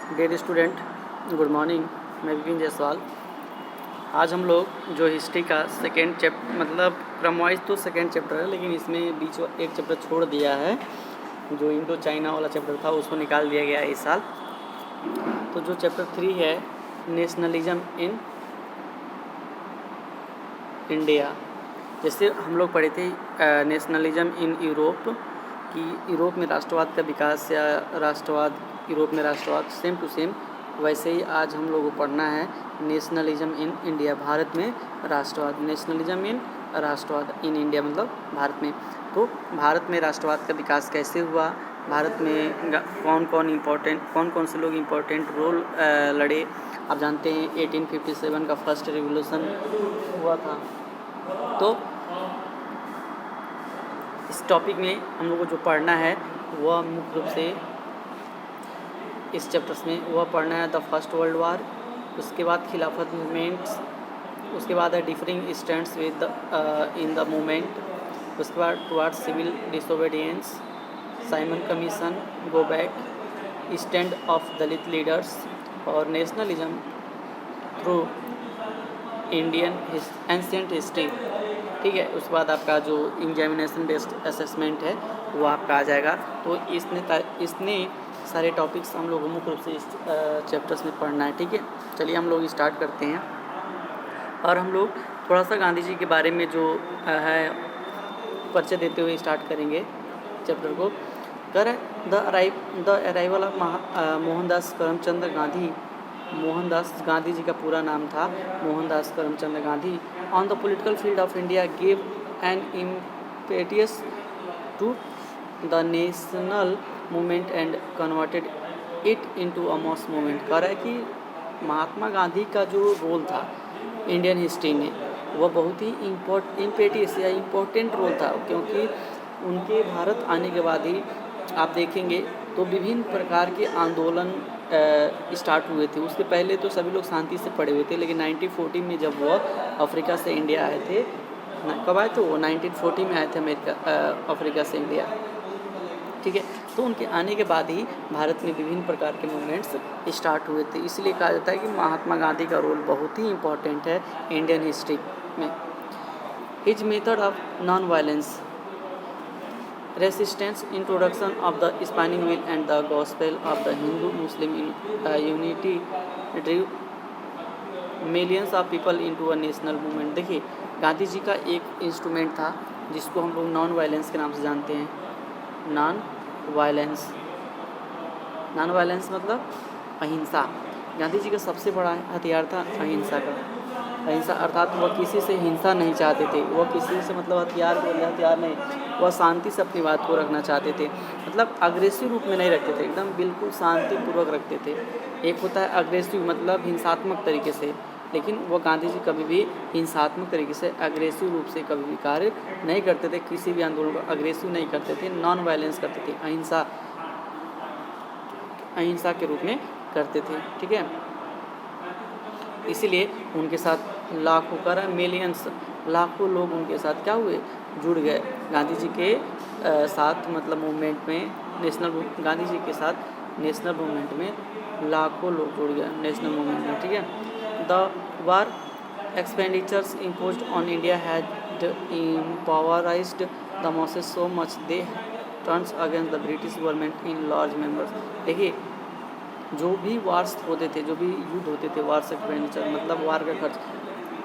Dear student, good morning. मैं विपिन जायसवाल। आज हम लोग जो हिस्ट्री का सेकेंड चैप्टर मतलब क्रम वाइज तो सेकेंड चैप्टर है, लेकिन इसमें बीच एक चैप्टर छोड़ दिया है। जो इंडो चाइना वाला चैप्टर था उसको निकाल दिया गया है इस साल। तो जो चैप्टर 3 है नेशनलिज्म इन इंडिया, जैसे हम लोग पढ़े थे नेशनलिज्म इन यूरोप कि यूरोप में राष्ट्रवाद का विकास या राष्ट्रवाद यूरोप में राष्ट्रवाद सेम टू सेम, वैसे ही आज हम लोगों को पढ़ना है नेशनलिज्म इन इंडिया, भारत में राष्ट्रवाद। नेशनलिज्म इन राष्ट्रवाद इन इंडिया मतलब भारत में। तो भारत में राष्ट्रवाद का विकास कैसे हुआ, भारत में कौन कौन से लोग इम्पोर्टेंट रोल लड़े। आप जानते हैं 1857 का फर्स्ट रिवोल्यूशन हुआ था। तो इस टॉपिक में हम लोग को जो पढ़ना है वह मुख्य रूप से इस चैप्टर्स में वह पढ़ना है द फर्स्ट वर्ल्ड वार, उसके बाद खिलाफत मूवमेंट्स, उसके बाद है differing stands within the movement, उसके बाद towards civil disobedience, Simon Commission, go back, stand of Dalit leaders और nationalism through Indian ancient history. ठीक है, उसके बाद आपका जो एग्जामिनेशन बेस्ड असेसमेंट है वो आपका आ जाएगा। तो इसने सारे टॉपिक्स हम लोग मुख्य रूप से इस चैप्टर्स में पढ़ना है। ठीक है, चलिए हम लोग स्टार्ट करते हैं और हम लोग थोड़ा सा गांधी जी के बारे में जो है परिचय देते हुए स्टार्ट करेंगे चैप्टर को। The arrival of Mohandas Karamchand Gandhi. Mohandas Gandhi ji का पूरा नाम था Mohandas Karamchand Gandhi. On the political field of India gave an impetus to the national movement and converted it into a mass movement. कह रहा है कि महात्मा गांधी का जो रोल था इंडियन हिस्ट्री में वह बहुत ही इम्पेटियस या इम्पोर्टेंट रोल था, क्योंकि उनके भारत आने के बाद ही आप देखेंगे तो विभिन्न प्रकार के आंदोलन स्टार्ट हुए थे। उसके पहले तो सभी लोग शांति से पड़े हुए थे, लेकिन 1914 में जब वह अफ्रीका से इंडिया आए थे, कब आए थे वो 1940 में आए थे अफ्रीका से इंडिया। ठीक है, तो उनके आने के बाद ही भारत में विभिन्न प्रकार के मूवमेंट्स स्टार्ट हुए थे। इसलिए कहा जाता है कि महात्मा गांधी का रोल बहुत ही इम्पोर्टेंट है इंडियन हिस्ट्री में। His method of non violence, resistance, introduction of the spinning wheel and the gospel of the Hindu Muslim unity ड्रीव millions of people into a national movement. देखिए, गांधी जी का एक इंस्ट्रूमेंट था जिसको हम लोग नॉन वायलेंस के नाम से जानते हैं। नॉन वायलेंस मतलब अहिंसा। गांधी जी का सबसे बड़ा हथियार था अहिंसा का। अहिंसा अर्थात वह किसी से हिंसा नहीं चाहते थे, वह किसी से मतलब हथियार नहीं, वह शांति से अपनी बात को रखना चाहते थे। मतलब अग्रेसिव रूप में नहीं रखते थे, एकदम बिल्कुल शांतिपूर्वक रखते थे। एक होता है अग्रेसिव मतलब हिंसात्मक तरीके से, लेकिन वो गांधी जी कभी भी हिंसात्मक तरीके से अग्रेसिव रूप से कभी भी कार्य नहीं करते थे, किसी भी आंदोलन को अग्रेसिव नहीं करते थे, नॉन वायलेंस करते थे, अहिंसा के रूप में करते थे। ठीक है, इसीलिए उनके साथ लाखों लोग उनके साथ क्या हुए, जुड़ गए गांधी जी के साथ, मतलब मूवमेंट में गांधी जी के साथ नेशनल मूवमेंट में लाखों लोग जुड़ गए नेशनल मूवमेंट में। ठीक है, the war expenditures imposed on India had impoverished the masses so much they turns against the British government in large members. देखिए, जो भी वार्स होते थे, जो भी युद्ध होते थे, वार्स एक्सपेंडिचर मतलब वार का खर्च,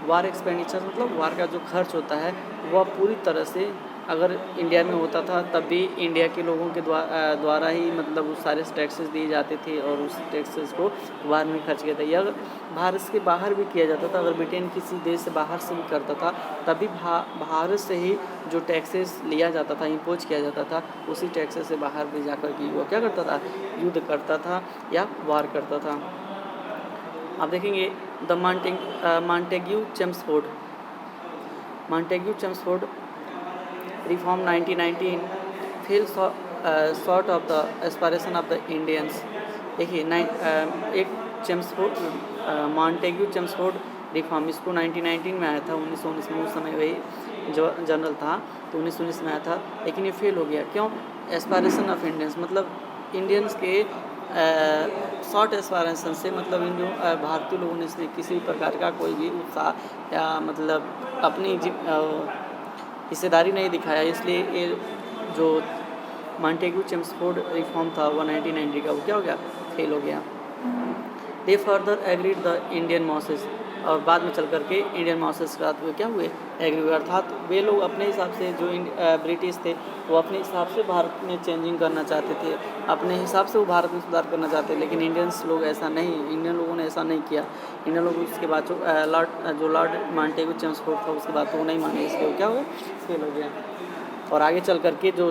वार एक्सपेंडिचर मतलब वार का जो खर्च होता है वह पूरी तरह से अगर इंडिया में होता था तब भी इंडिया के लोगों के द्वारा ही मतलब उस सारे टैक्सेस दिए जाते थे और उस टैक्सेस को वार में खर्च किया था। या अगर भारत के बाहर भी किया जाता था, अगर ब्रिटेन किसी देश से बाहर से भी करता था तभी भारत से ही जो टैक्सेस लिया जाता था, इम्पोज किया जाता था, उसी टैक्सेस से बाहर भी जाकर के वो क्या करता था, युद्ध करता था या वार करता था। आप देखेंगे the Montagu Chelmsford reform 1919 fail short of the aspiration of the Indians. देखिए, मॉन्टेग्यू चेम्सफोर्ड रिफॉर्म, इसको 1919 में आया था, 1919 में, उस समय वही जो जनरल था तो 1919 में आया था, लेकिन ये फेल हो गया। क्यों? एस्पायरेशन ऑफ इंडियंस मतलब इंडियंस के शॉर्ट एक्सप्लेनेशन से मतलब इन जो भारतीय लोगों ने इसमें किसी भी प्रकार का कोई भी उत्साह या मतलब अपनी हिस्सेदारी नहीं दिखाया, इसलिए ये जो मॉन्टेग्यू चेम्सफोर्ड रिफॉर्म था वो 1990 का वो क्या हो गया, फेल हो गया। दे further agreed the Indian mosses, और बाद में चल करके इंडियन मॉसेस के साथ वो क्या हुए, एग्री हुए। अर्थात वे लोग अपने हिसाब से जो ब्रिटिश थे वो अपने हिसाब से भारत में चेंजिंग करना चाहते थे, अपने हिसाब से वो भारत में सुधार करना चाहते थे, लेकिन इंडियंस लोग ऐसा नहीं, इंडियन लोगों ने ऐसा नहीं किया। इंडियन लोग उसके बाद जो लॉर्ड मॉन्टेग्यू चेम्सफोर्ड था उसके बाद तो वो नहीं माने, इसलिए वो क्या हुआ, फेल हो गया। और आगे चल करके जो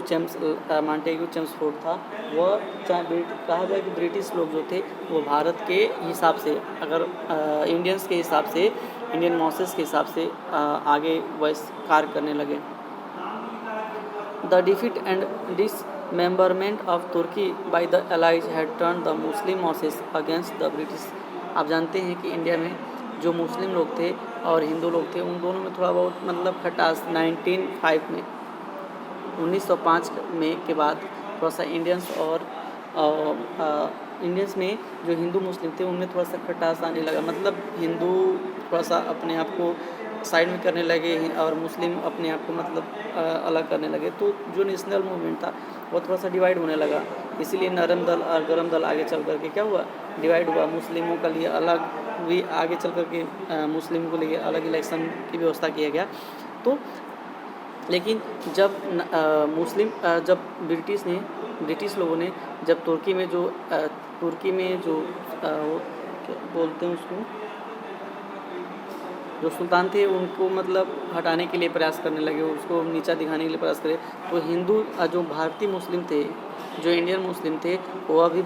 मॉन्टेग्यू चेम्सफोर्ड था वह कहा जाए कि ब्रिटिश लोग जो थे वो भारत के हिसाब से, अगर इंडियंस के हिसाब से, इंडियन मॉसेस के हिसाब से आगे वैसे कार्य करने लगे। The defeat and dismemberment of Turkey by the allies had turn the Muslim masses against the British. आप जानते हैं कि इंडिया में जो मुस्लिम लोग थे और हिंदू लोग थे उन दोनों में थोड़ा बहुत मतलब खटास 1905 में के बाद थोड़ा सा इंडियंस और इंडियंस में जो हिंदू मुस्लिम थे उनमें थोड़ा सा खटास आने लगा, मतलब हिंदू थोड़ा सा अपने आप को साइड में करने लगे और मुस्लिम अपने आप को मतलब अलग करने लगे। तो जो नेशनल मूवमेंट था वो थोड़ा सा डिवाइड होने लगा, इसीलिए नरम दल और गरम दल आगे चल करके क्या हुआ, डिवाइड हुआ। मुस्लिमों के लिए अलग भी आगे चल करके मुस्लिमों के लिए अलग इलेक्शन की व्यवस्था किया गया। तो लेकिन जब जब ब्रिटिश लोगों ने जब तुर्की में जो बोलते हैं उसको, जो सुल्तान थे उनको मतलब हटाने के लिए प्रयास करने लगे, उसको नीचा दिखाने के लिए प्रयास करे, तो हिंदू जो भारतीय मुस्लिम थे, जो इंडियन मुस्लिम थे, वह भी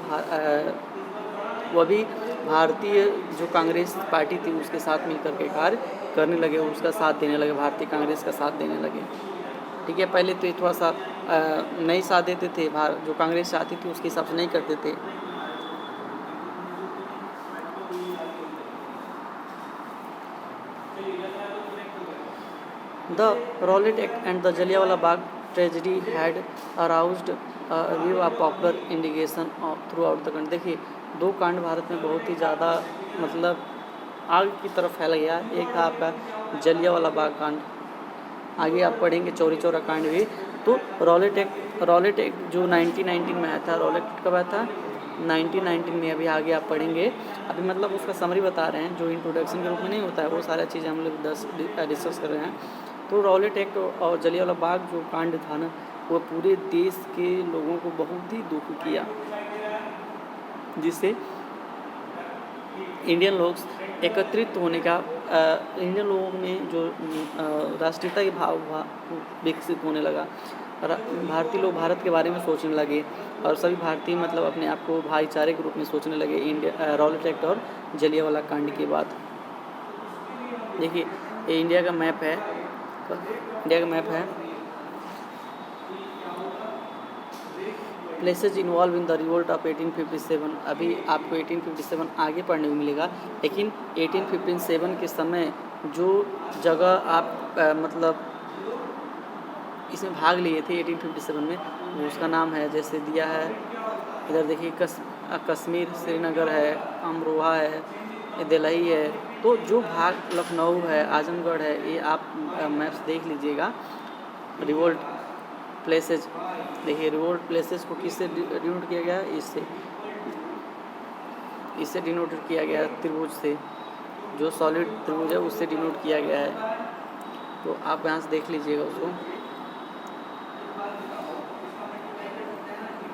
भारतीय जो कांग्रेस पार्टी थी उसके साथ मिलकर के कार्य करने लगे, उसका साथ देने लगे, भारतीय कांग्रेस का साथ देने लगे। ठीक है, पहले तो ये थोड़ा सा नहीं साथ देते थे, जो कांग्रेस चाहती थी उसके हिसाब से नहीं करते थे। The Rowlatt Act and the Jallianwala Bagh tragedy had aroused view of popular indignation throughout the country. देखिए, दो कांड भारत में बहुत ही ज़्यादा मतलब आग की तरफ फैल गया। एक था आपका जलियांवाला बाग कांड, आगे आप पढ़ेंगे चौरी चौरा कांड भी। तो रॉलेट एक्ट जो 1919 में आया था, रॉलेट एक्ट कब आया था, 1919 में। अभी आगे आप पढ़ेंगे, अभी मतलब उसका समरी बता रहे हैं, जो इंट्रोडक्शन के रूप में नहीं होता है, वो सारा चीज़ें हम लोग डिस्कस कर रहे हैं। तो रॉलेट एक्ट और जलियांवाला बाग जो कांड था ना, वो पूरे देश के लोगों को बहुत ही दुख किया, जिससे इंडियन लोग एकत्रित होने का, इंडियन लोगों में जो राष्ट्रीयता की भाव विकसित होने लगा। भारतीय लोग भारत के बारे में सोचने लगे और सभी भारतीय मतलब अपने आप को भाईचारे के रूप में सोचने लगे रॉलेट एक्ट और जलियांवाला कांड के बाद। देखिए, ये इंडिया का मैप है, places involve in the revolt of 1857। अभी आपको 1857 आगे पढ़ने को मिलेगा, लेकिन 1857 के समय जो जगह आप मतलब इसमें भाग लिए थे 1857 में, वो उसका नाम है, जैसे दिया है इधर देखिए, कश्मीर, श्रीनगर है, अमरोहा है, दिल्ली है। तो जो भाग लखनऊ है, आजमगढ़ है, ये आप मैप्स देख लीजिएगा। रिवोल्ट प्लेसेज, देखिए रिवोल्ट प्लेसेस को किससे डिनोट किया गया है, इससे डिनोट किया गया है, त्रिभुज से, जो सॉलिड त्रिभुज है उससे डिनोट किया गया है। तो आप यहाँ से देख लीजिएगा उसको।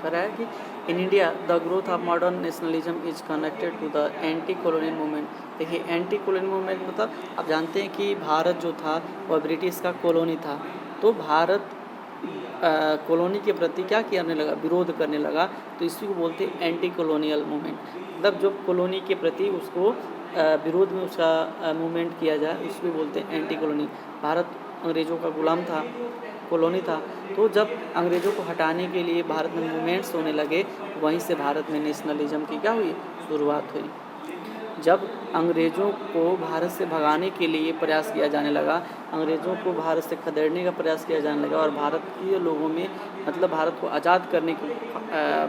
कह रहा है कि in India the growth of modern nationalism is connected to the anti colonial movement. देखिए, एंटी कॉलोनियल मूवमेंट मतलब आप जानते हैं कि भारत जो था वह ब्रिटिश का कॉलोनी था, तो भारत कॉलोनी के प्रति क्या करने लगा, विरोध करने लगा। तो इसी को बोलते हैं एंटी कॉलोनियल मूवमेंट। मतलब जो कॉलोनी के प्रति उसको विरोध में उसका मूवमेंट किया जाए, उसको बोलते हैं एंटी कॉलोनी। भारत अंग्रेज़ों का गुलाम था, कॉलोनी था, तो जब अंग्रेज़ों को हटाने के लिए भारत में मूवमेंट्स होने लगे, वहीं से भारत में नेशनलिज्म की क्या हुई, शुरुआत हुई। जब अंग्रेज़ों को भारत से भगाने के लिए प्रयास किया जाने लगा, अंग्रेज़ों को भारत से खदेड़ने का प्रयास किया जाने लगा और भारतीय लोगों में मतलब भारत को आज़ाद करने की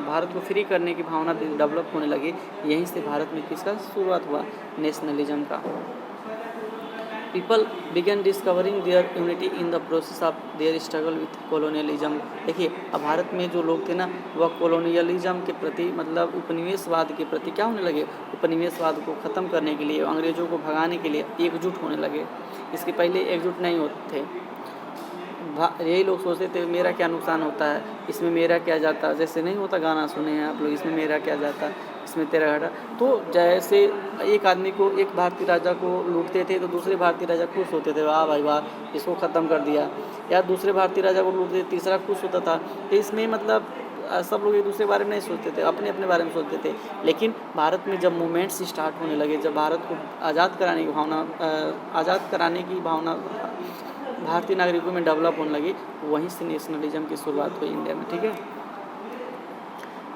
भारत को फ्री करने की भावना डेवलप होने लगी, यहीं से भारत में किसका शुरुआत हुआ, नेशनलिज्म का। People began discovering their unity in the process of their struggle with colonialism. देखिए, अब भारत में जो लोग थे ना, वह कॉलोनियलिज्म के प्रति मतलब उपनिवेशवाद के प्रति क्या होने लगे, उपनिवेशवाद को ख़त्म करने के लिए, अंग्रेज़ों को भगाने के लिए एकजुट होने लगे। इसके पहले एकजुट नहीं होते थे। यही लोग सोचते थे मेरा क्या नुकसान होता है, इसमें मेरा क्या जाता, जैसे नहीं होता गाना सुने हैं आप लोग, इसमें मेरा क्या जाता, इसमें तेरा घाटा। तो जैसे एक आदमी को, एक भारतीय राजा को लूटते थे तो दूसरे भारतीय राजा खुश होते थे, वाह भाई वाह, इसको ख़त्म कर दिया। या दूसरे भारतीय राजा को लूटते, तीसरा खुश होता था। तो इसमें मतलब सब लोग एक दूसरे बारे में नहीं सोचते थे, अपने अपने बारे में सोचते थे। लेकिन भारत में जब मूवमेंट्स स्टार्ट होने लगे, जब भारत को आज़ाद कराने की भावना भारतीय नागरिकों में डेवलप होने लगी, वहीं से नेशनलिज्म की शुरुआत हुई इंडिया में। ठीक है।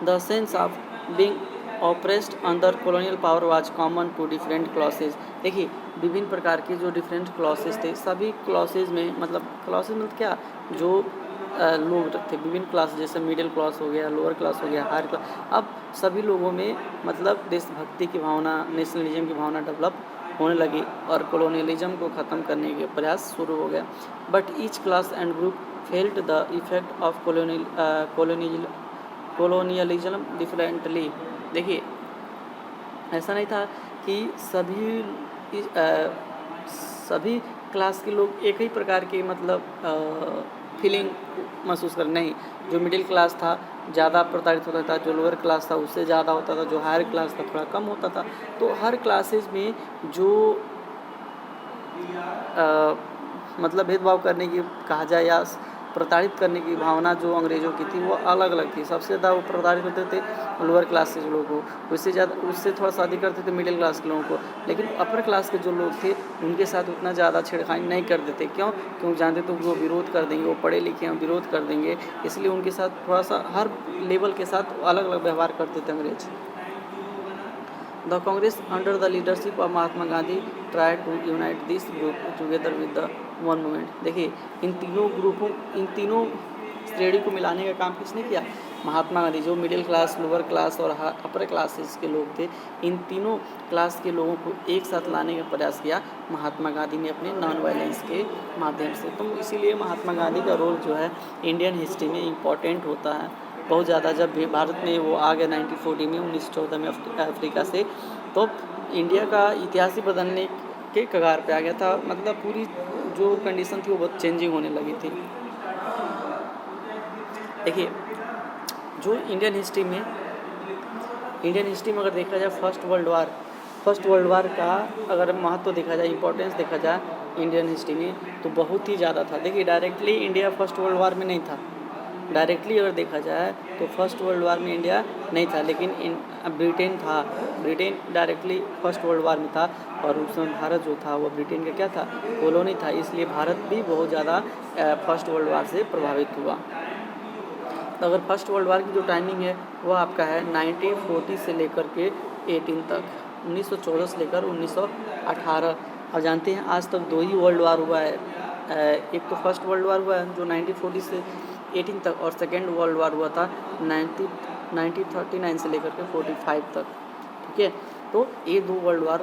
The sense of being oppressed under colonial power was common to different classes. देखिए, विभिन्न प्रकार के जो डिफरेंट क्लासेज थे, सभी क्लासेज में मतलब क्लासेज मतलब क्या, जो लोग थे विभिन्न क्लास, जैसे मिडिल क्लास हो गया, लोअर क्लास हो गया, हायर क्लास, अब सभी लोगों में मतलब देशभक्ति की भावना, नेशनलिज्म की भावना डेवलप होने लगी और कॉलोनियलिज्म को ख़त्म करने के प्रयास शुरू हो गया। But each class and group felt the effect of colonialism differently. देखिए, ऐसा नहीं था कि सभी क्लास के लोग एक ही प्रकार के मतलब फीलिंग महसूस कर, नहीं। जो मिडिल क्लास था ज़्यादा प्रताड़ित होता था, जो लोअर क्लास था उससे ज़्यादा होता था, जो हायर क्लास था थोड़ा कम होता था। तो हर क्लासेज में जो मतलब भेदभाव करने की कहा जाए या प्रताड़ित करने की भावना जो अंग्रेज़ों की थी, वो अलग अलग थी। सबसे ज़्यादा वो प्रताड़ित होते थे लोअर क्लास के लोगों को, उससे थोड़ा सा अधिक करते थे मिडिल क्लास के लोगों को। लेकिन अपर क्लास के जो लोग थे उनके साथ उतना ज़्यादा छेड़खानी नहीं करते थे। क्यों जानते थे वो विरोध कर देंगे, वो पढ़े लिखे हैं, विरोध कर देंगे, इसलिए उनके साथ थोड़ा सा हर लेवल के साथ अलग अलग व्यवहार करते थे अंग्रेज। The Congress under the leadership of Mahatma Gandhi try to unite this group together with the one movement. देखिए, इन तीनों श्रेणी को मिलाने का काम किसने किया, महात्मा गांधी। जो मिडिल क्लास, लोअर क्लास और अपर क्लासेस के लोग थे, इन तीनों क्लास के लोगों को एक साथ लाने का प्रयास किया महात्मा गांधी ने अपने नॉन वायलेंस के माध्यम से। तो इसीलिए महात्मा गांधी का रोल जो है इंडियन हिस्ट्री में इम्पॉर्टेंट होता है बहुत ज़्यादा। जब भी भारत में वो आ गया 1940 में, 1914 में अफ्रीका से, तो इंडिया का इतिहास ही बदलने के कगार पे आ गया था। मतलब पूरी जो कंडीशन थी वो बहुत चेंजिंग होने लगी थी। देखिए, जो इंडियन हिस्ट्री में अगर देखा जाए फर्स्ट वर्ल्ड वार का अगर महत्व देखा जाए, इम्पोर्टेंस देखा जाए इंडियन हिस्ट्री में, तो बहुत ही ज़्यादा था। देखिए, directly India first world war में नहीं था। डायरेक्टली अगर देखा जाए तो फर्स्ट वर्ल्ड वार में इंडिया नहीं था, लेकिन ब्रिटेन था। Britain directly first world war में था और उसमें भारत जो था वो ब्रिटेन का क्या था, कॉलोनी था। इसलिए भारत भी बहुत ज़्यादा फर्स्ट वर्ल्ड वार से प्रभावित हुआ। तो अगर फर्स्ट वर्ल्ड वार की जो टाइमिंग है वो आपका है 1940 से लेकर के 18 तक, 1914 से लेकर 1918। और जानते हैं आज तक 2 ही वर्ल्ड वार हुआ है। एक तो फर्स्ट वर्ल्ड वार हुआ है जो 1940 से 18 तक, और सेकेंड वर्ल्ड वार हुआ था 1939 से लेकर के 45 तक। ठीक है, तो ये 2 वर्ल्ड वार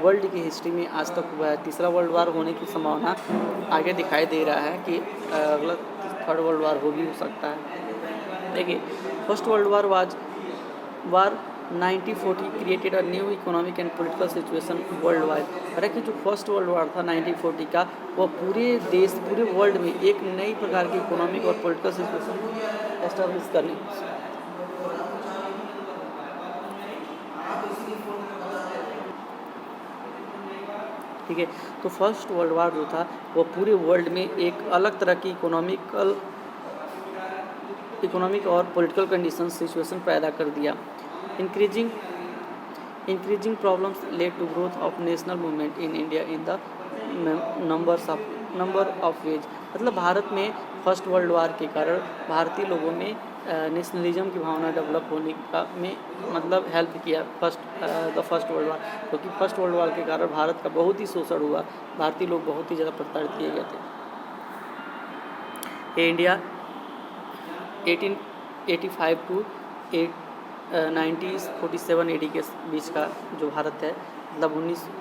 वर्ल्ड की हिस्ट्री में आज तक हुआ है। तीसरा वर्ल्ड वार होने की संभावना आगे दिखाई दे रहा है कि अगला थर्ड वर्ल्ड वार हो भी हो सकता है। देखिए, first world war 1940 created a new economic and political situation world wide. हालांकि जो फर्स्ट वर्ल्ड वार था 1940 का, वह पूरे वर्ल्ड में एक नई प्रकार की इकोनॉमिक और पॉलिटिकल सिचुएशन एस्टेब्लिश करने। ठीक है, तो फर्स्ट वर्ल्ड वार जो था वो पूरे वर्ल्ड में एक अलग तरह की इकोनॉमिक और पॉलिटिकल कंडीशन सिचुएशन पैदा कर दिया। Increasing problems led to growth of national movement in India in the number of ways. मतलब भारत में फर्स्ट वर्ल्ड वार के कारण भारतीय लोगों में नेशनलिज्म की भावना डेवलप होने का में मतलब हेल्प किया द फर्स्ट वर्ल्ड वार, क्योंकि फर्स्ट वर्ल्ड वार के कारण भारत का बहुत ही शोषण हुआ, भारतीय लोग बहुत ही ज़्यादा प्रताड़ित किए गए थे। इंडिया 1885 टू 1947 AD के बीच का जो भारत है, मतलब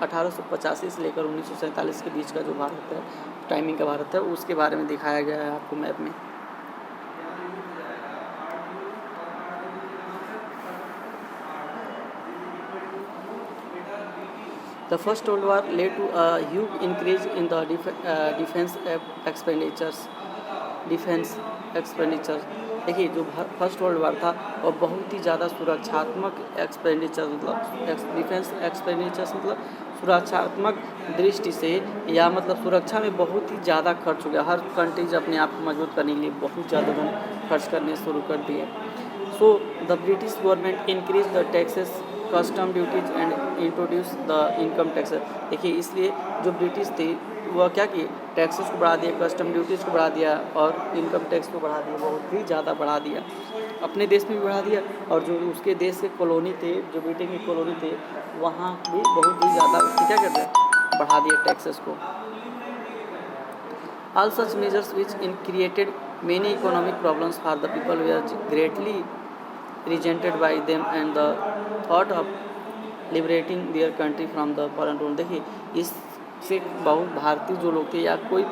1885 से लेकर 1947 के बीच का जो भारत है, टाइमिंग का भारत है, उसके बारे में दिखाया गया है आपको मैप में। The First World War led to a huge increase in the defense expenditure. देखिए, जो फर्स्ट वर्ल्ड वार था वह बहुत ही ज़्यादा सुरक्षात्मक एक्सपेंडिचर, मतलब डिफेंस एक्सपेंडिचर्स मतलब सुरक्षात्मक दृष्टि से, या मतलब सुरक्षा में बहुत ही ज़्यादा खर्च हो गया। हर कंट्रीज अपने आप को मजबूत करने के लिए बहुत ज़्यादा धन खर्च करने शुरू कर दिए। So the British government increase the taxes, custom duties and introduce the income tax. देखिए, इसलिए जो ब्रिटिश थे वह क्या किए, टैक्सेस को बढ़ा दिया, कस्टम ड्यूटीज़ को बढ़ा दिया और इनकम टैक्स को बढ़ा दिया, बहुत ही ज़्यादा बढ़ा दिया। अपने देश में भी बढ़ा दिया और जो उसके देश के कॉलोनी थे, जो ब्रिटेन के कॉलोनी थे, वहाँ भी बहुत ही ज़्यादा क्या कर दिया, बढ़ा दिया टैक्सेस को। All such measures which created many economic problems for the people were greatly resented by them and the thought of liberating their country from the foreign rule। देखिए, इससे बहुत भारतीय जो लोग थे या कोई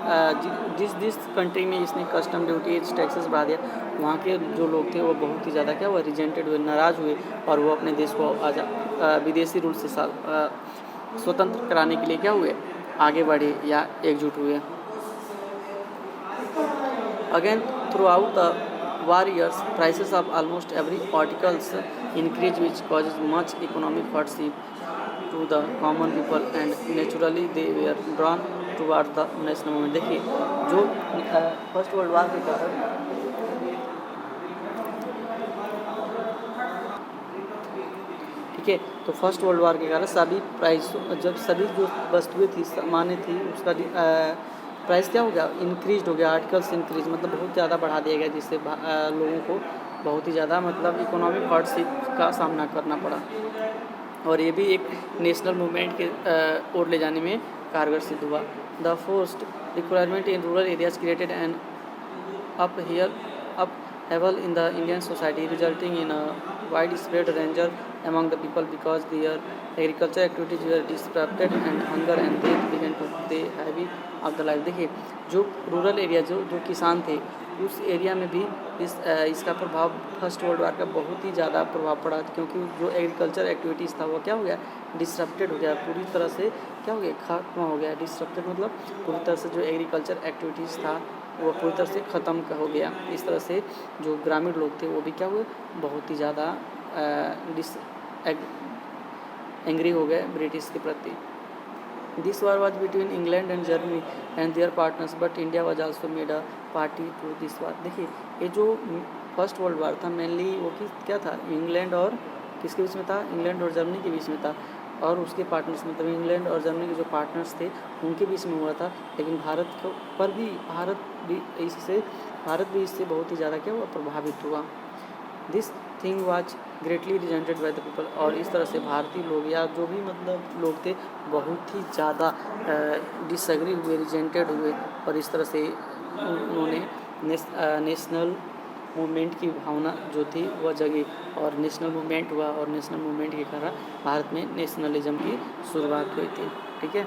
जिस कंट्री में इसने कस्टम ड्यूटीज टैक्सेस बढ़ा दिया, वहाँ के जो लोग थे वो बहुत ही ज़्यादा क्या हुआ, रिजेंटेड हुए, नाराज़ हुए और वो अपने देश को विदेशी रूल से स्वतंत्र कराने के लिए क्या हुए, आगे बढ़े या एकजुट हुए। Again, throughout the war years, prices of almost every articles increased, which causes much economic hardship to the common people, and naturally they were drawn towards the national movement। देखिए, जो फर्स्ट वर्ल्ड वार के कारण ठीक है, तो first world war के कारण सभी प्राइस, जब सभी जो वस्तुएं थी, सामान्य थी, उसका प्राइस क्या हो गया, इंक्रीज हो गया, आर्टिकल्स इंक्रीज मतलब बहुत ज़्यादा बढ़ा दिया गया, जिससे लोगों को बहुत ही ज़्यादा मतलब इकोनॉमिक हार्डशिप का सामना करना पड़ा, और ये भी एक नेशनल मूवमेंट के ओर ले जाने में कारगर सिद्ध हुआ। The forced requirement in rural areas created an upheaval in the Indian society, resulting in a widespread danger among the people because their agricultural activities were disrupted and hunger and death began to the heavy of the life। देखिए, जो rural area जो किसान थे, उस area में भी इसका प्रभाव फर्स्ट वर्ल्ड वार का बहुत ही ज़्यादा प्रभाव पड़ा, क्योंकि जो एग्रीकल्चर एक्टिविटीज़ था वो क्या हो गया, डिसरप्टेड हो गया, पूरी तरह से क्या हो गया, खत्म हो गया। डिसरप्टेड मतलब पूरी तरह से जो एग्रीकल्चर एक्टिविटीज़ था वो पूरी तरह से ख़त्म हो गया। इस तरह से जो ग्रामीण लोग थे वो भी क्या हुए, बहुत ही ज़्यादा एंग्री हो गए ब्रिटिश के प्रति। This war was between England and Germany and their partners, but India was also made a party to this war. देखिए, ये जो फर्स्ट वर्ल्ड वार था मेनली वो क्या था, इंग्लैंड और किसके बीच में था, इंग्लैंड और जर्मनी के बीच में था, और उसके पार्टनर्स मतलब इंग्लैंड और जर्मनी के जो पार्टनर्स थे उनके बीच में हुआ था। लेकिन भारत भी इससे बहुत ही ज़्यादा क्या हुआ, प्रभावित हुआ। This thing was greatly resented by the people, और इस तरह से भारतीय लोग या जो भी मतलब लोग थे बहुत ही ज़्यादा डिसएग्री हुए, रिजेंटेड हुए, और इस तरह से उन्होंने नेशनल मूवमेंट की भावना जो थी वह जगी और नेशनल मूवमेंट हुआ, और नेशनल मूवमेंट के कारण भारत में नेशनलिज्म की शुरुआत हुई थी। ठीक है।